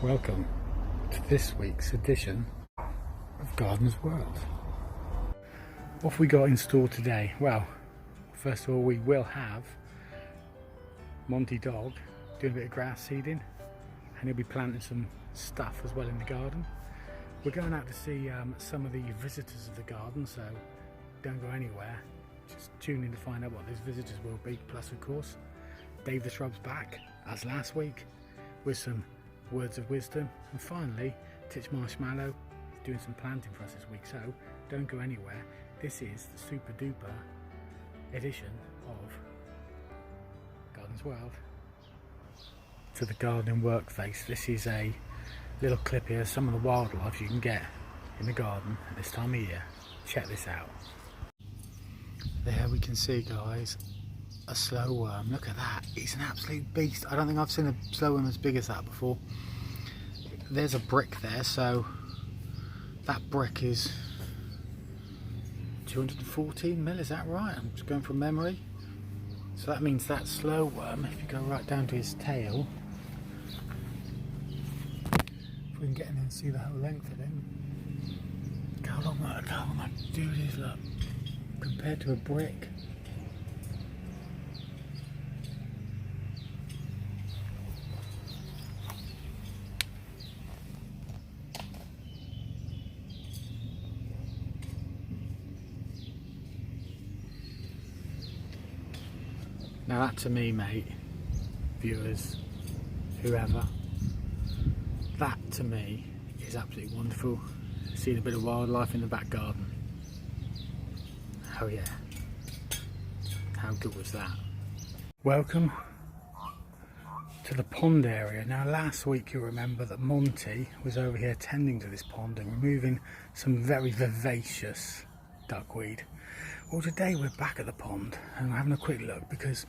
Welcome to this week's edition of Gardeners'World. What have we got in store today? Well, first of all, we will have Monty Dog doing a bit of grass seeding, and he'll be planting some stuff as well in the garden. We're going out to see some of the visitors of the garden, so don't go anywhere. Just tune in to find out what those visitors will be. Plus, of course, Dave the Shrub's back, as last week, with some words of wisdom. And finally, Titch Marshmallow is doing some planting for us this week, so don't go anywhere. This is the super duper edition of Gardeners'World. To the gardening workplace, this is a little clip here, some of the wildlife you can get in the garden at this time of year. Check this out. There we can see, guys, a slow worm. Look at that, he's an absolute beast. I don't think I've seen a slow worm as big as that before. There's a brick there, so that brick is 214 mil, is that right? I'm just going from memory. So that means that slow worm, if you go right down to his tail, if we can get in there and see the whole length of him, look how long that dude is, look, compared to a brick. Now that to me, mate, viewers, whoever, that to me is absolutely wonderful. Seeing a bit of wildlife in the back garden. Oh yeah, how good was that? Welcome to the pond area. Now last week you'll remember that Monty was over here tending to this pond and removing some very vivacious duckweed. Well, today we're back at the pond and we're having a quick look, because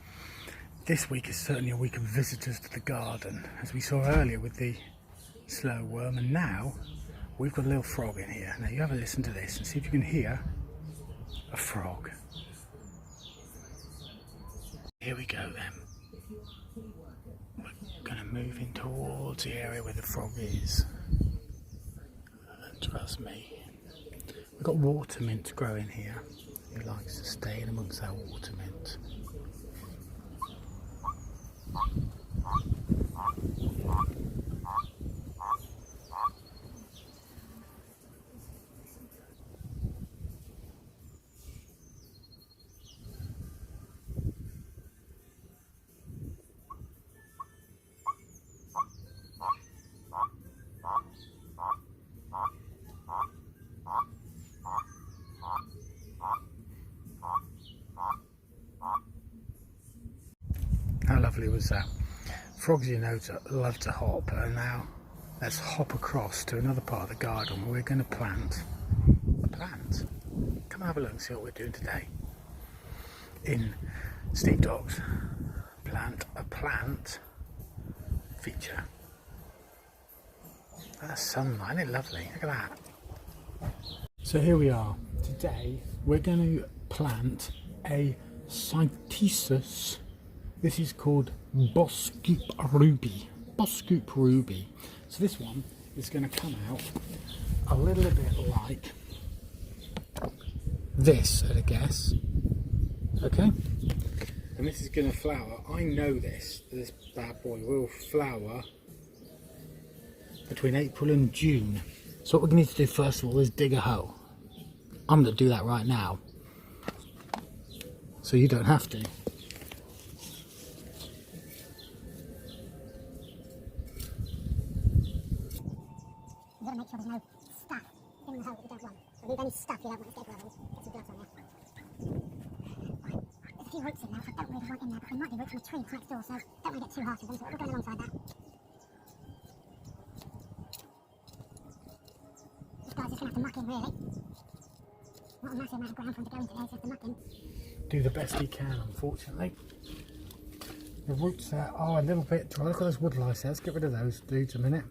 this week is certainly a week of visitors to the garden, as we saw earlier with the slow worm, and now we've got a little frog in here. Now you have a listen to this and see if you can hear a frog. Here we go then. We're going to move in towards the area where the frog is. And trust me, we've got water mint growing here. He likes to stay in amongst our water mint. How lovely was that? Frogs, you know, love to hop, and now let's hop across to another part of the garden where we're going to plant a plant. Come and have a look and see what we're doing today in Steve Dog's Plant a Plant feature. That's sunlight, isn't it lovely? Look at that. So here we are. Today we're going to plant a Cytisus. This is called Boscoop Ruby. Boscoop Ruby. So this one is going to come out a little bit like this, at a guess. Okay? And this is going to flower. I know this bad boy will flower between April and June. So what we need to do first of all is dig a hole. I'm going to do that right now, so you don't have to. You've got to make sure there's no stuff in the hole that you don't want. So if there's any stuff you don't want to get gloves, get some gloves on there. There's a few roots in there, which I don't really want in there, but there might be roots from a tree next door, so don't want to get too harsh with them, so we're going alongside that. This guy's just going to have to muck in, really. Not a massive amount of ground for him to go into there, so have to muck in. Do the best he can, unfortunately. The roots there are a little bit dry. Look at those wood lice there. Let's get rid of those dudes a minute.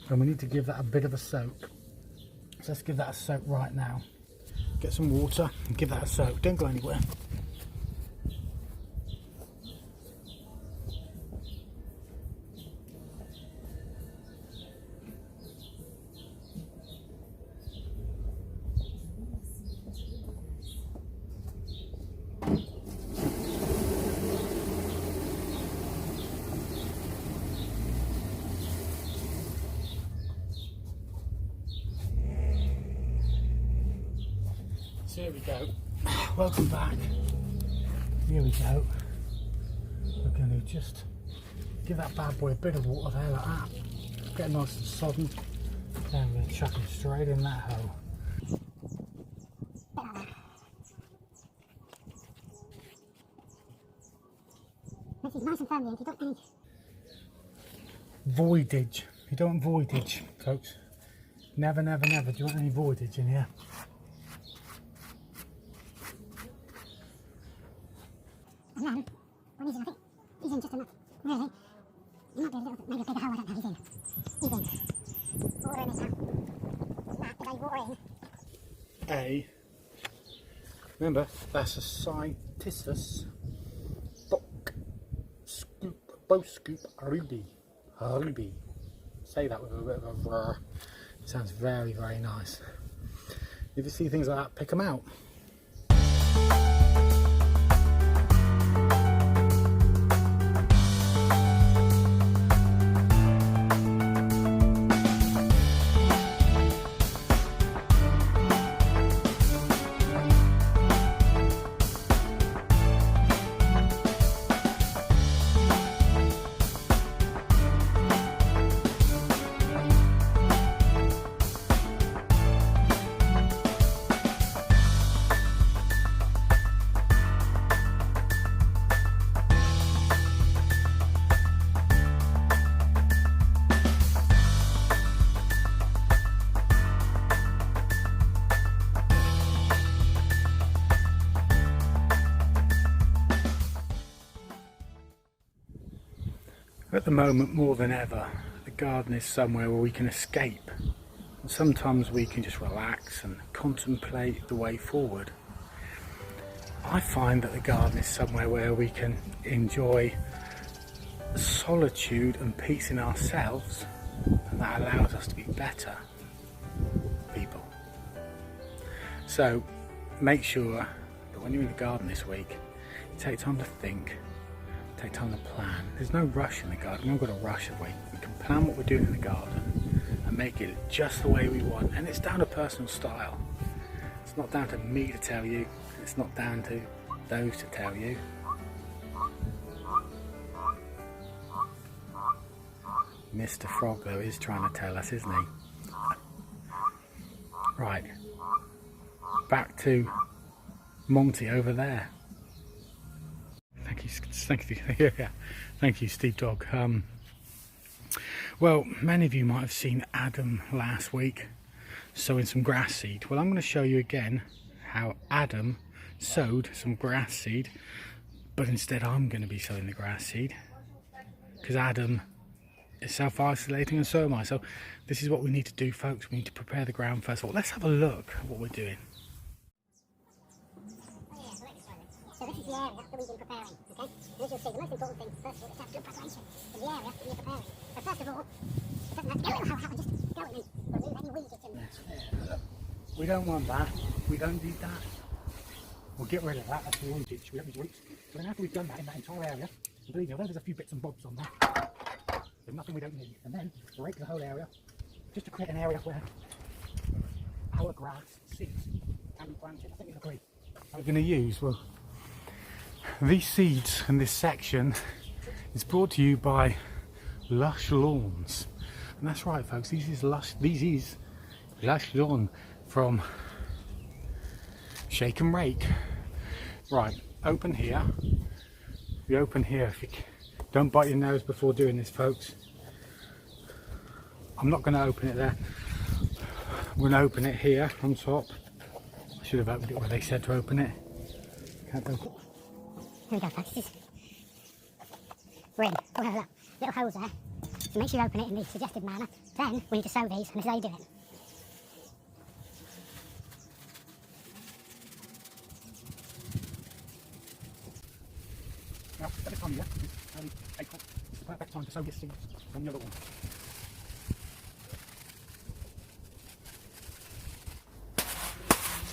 And we need to give that a bit of a soak. So let's give that a soak right now. Get some water and give that a soak. Don't go anywhere. So here we go. Welcome back. Here we go. We're going to just give that bad boy a bit of water there like that. Get nice and sodden. Then we're going to chuck him straight in that hole. This is nice and firm, if you don't need Voidage. You don't want voidage, folks. Never, never, never do you want any voidage in here. And then, when he's in, I think he's in just enough, really. He might be a little bit, maybe a bigger hole, I don't know, he's in. He's in. Water in his hand. That, if I water in. Remember, that's a Cytisus Boscoop Ruby. Ruby. Say that with a bit of a rrr. It sounds very, very nice. If you see things like that, pick them out. At the moment, more than ever, the garden is somewhere where we can escape. And sometimes we can just relax and contemplate the way forward. I find that the garden is somewhere where we can enjoy solitude and peace in ourselves, and that allows us to be better people. So make sure that when you're in the garden this week, you take time to think. Take time to plan. There's no rush in the garden. We've not got to rush away. We can plan what we're doing in the garden and make it just the way we want. And it's down to personal style. It's not down to me to tell you. It's not down to those to tell you. Mr. Frog, though, is trying to tell us, isn't he? Right. Back to Monty over there. Thank you, Steve Dog. Well, many of you might have seen Adam last week sowing some grass seed. Well, I'm going to show you again how Adam sowed some grass seed, but instead I'm going to be sowing the grass seed because Adam is self-isolating and so am I. So this is what we need to do, folks. We need to prepare the ground first of all. Let's have a look at what we're doing. So this is the area that we've been preparing, okay? And as you'll see, the most important thing, first of all, is to have good preparation for the area that you're preparing. So first of all, it doesn't have to go in the whole house, just go and then remove any weeds in there. We don't want that. We don't need that. We'll get rid of that. That's the one ditch. We don't need to reach. So then after we've done that in that entire area, and believe me, although there's a few bits and bobs on there, there's nothing we don't need. And then rake the whole area, just to create an area where our grass seeds can be planted. I think you'll agree. What we're going to use, well, these seeds in this section is brought to you by Lush Lawns, and that's right, folks. This is Lush Lawn from Shake and Rake. Right, open here. You open here. If you don't bite your nose before doing this, folks. I'm not going to open it there. I'm going to open it here on top. I should have opened it where they said to open it. Can't open it. Here we go, folks. We're in. Oh, look, little holes there. So make sure you open it in the suggested manner. Then we need to sow these, and this is how you do it. Now, at this time of year, early April, it's the perfect time to sow your seeds from your lawn.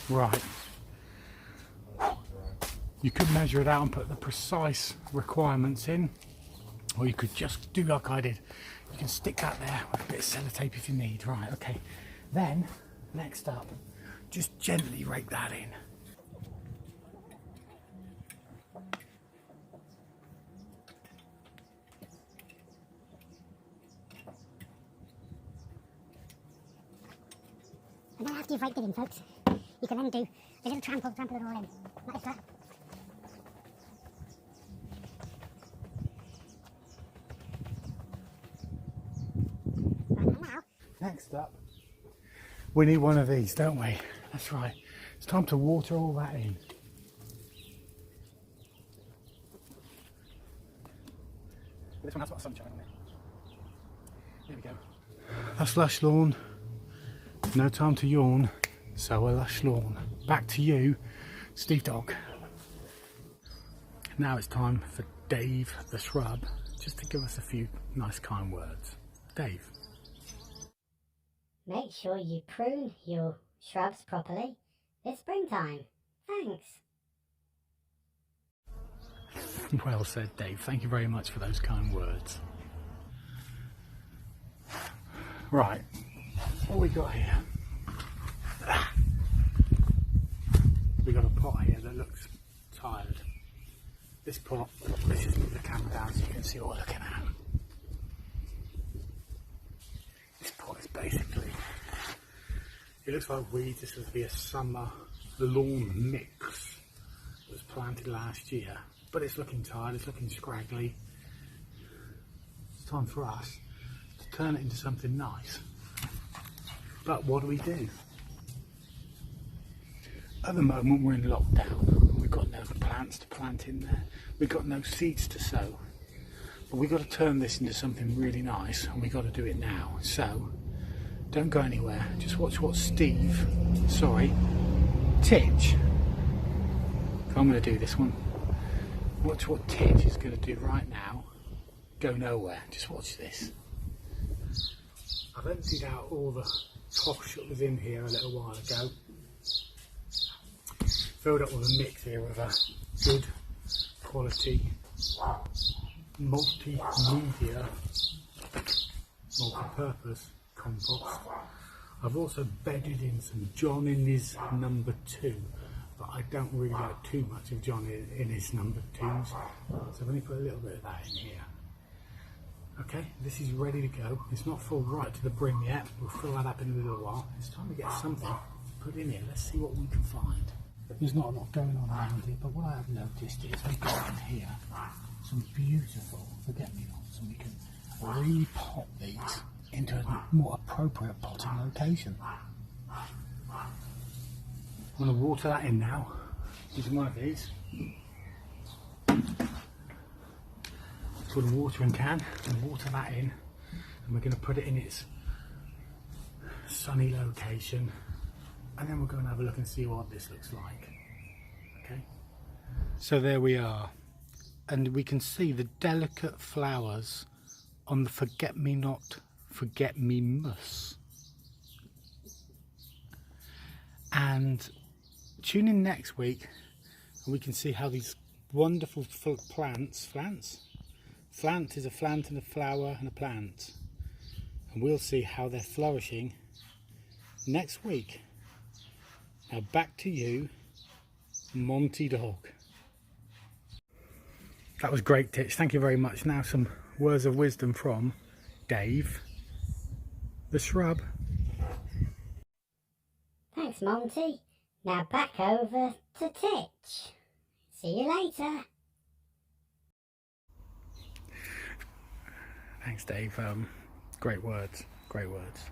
Right. You could measure it out and put the precise requirements in, or you could just do like I did. You can stick that there with a bit of sellotape if you need. Right, okay. Then, next up, just gently rake that in. After you've raked it in, folks, you can then do a little trample it all in. That is that. Right, and now... Next up, we need one of these, don't we? That's right. It's time to water all that in. This one has got sunshine on it. There we go. That's Lush Lawn. No time to yawn. So a Lush Lawn. Back to you, Steve Dog. Now it's time for Dave the Shrub just to give us a few nice kind words. Dave. Make sure you prune your shrubs properly. It's springtime. Thanks. Well said, Dave. Thank you very much for those kind words. Right, what we got here? We got a pot here that looks tired. This pot, let's just move the camera down so you can see what we're looking at. This pot is basically, it looks like weeds. This would be a summer lawn mix that was planted last year, but it's looking tired, it's looking scraggly. It's time for us to turn it into something nice. But what do? At the moment we're in lockdown. We've got no plants to plant in there. We've got no seeds to sow. But we've got to turn this into something really nice, and we've got to do it now. So don't go anywhere. Just watch what Titch. I'm going to do this one. Watch what Titch is going to do right now. Go nowhere. Just watch this. I've emptied out all the tosh that was in here a little while ago. Filled up with a mix here of a good quality multimedia, multi-purpose compost. I've also bedded in some John Innes number 2, but I don't really like too much of John Innes number 2s, so let me put a little bit of that in here. Okay, this is ready to go. It's not full right to the brim yet. We'll fill that up in a little while. It's time to get something to put in here. Let's see what we can find. There's not a lot going on around here, but what I have noticed is we've got in here some beautiful forget-me-nots, and we can repot these into a more appropriate potting location. I'm going to water that in now using one of these. Put a watering can and water that in, and we're going to put it in its sunny location, and then we'll go and have a look and see what this looks like. Okay, so there we are, and we can see the delicate flowers on the forget-me-not, forget-me-muss. And tune in next week and we can see how these wonderful plants, Flant is a plant and a flower and a plant, and we'll see how they're flourishing next week. Now back to you, Monty Dog. That was great, Titch. Thank you very much. Now some words of wisdom from Dave the Shrub. Thanks, Monty. Now back over to Titch. See you later. Thanks, Dave. Great words. Great words.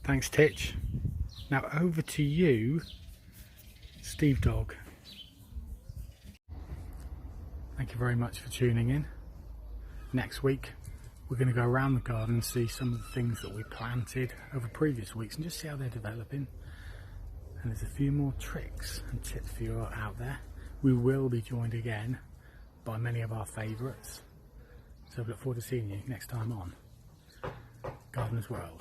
Thanks, Titch. Now over to you, Steve Dog. Thank you very much for tuning in. Next week we're going to go around the garden and see some of the things that we planted over previous weeks and just see how they're developing. And there's a few more tricks and tips for you out there. We will be joined again by many of our favourites. So we look forward to seeing you next time on Gardener's World.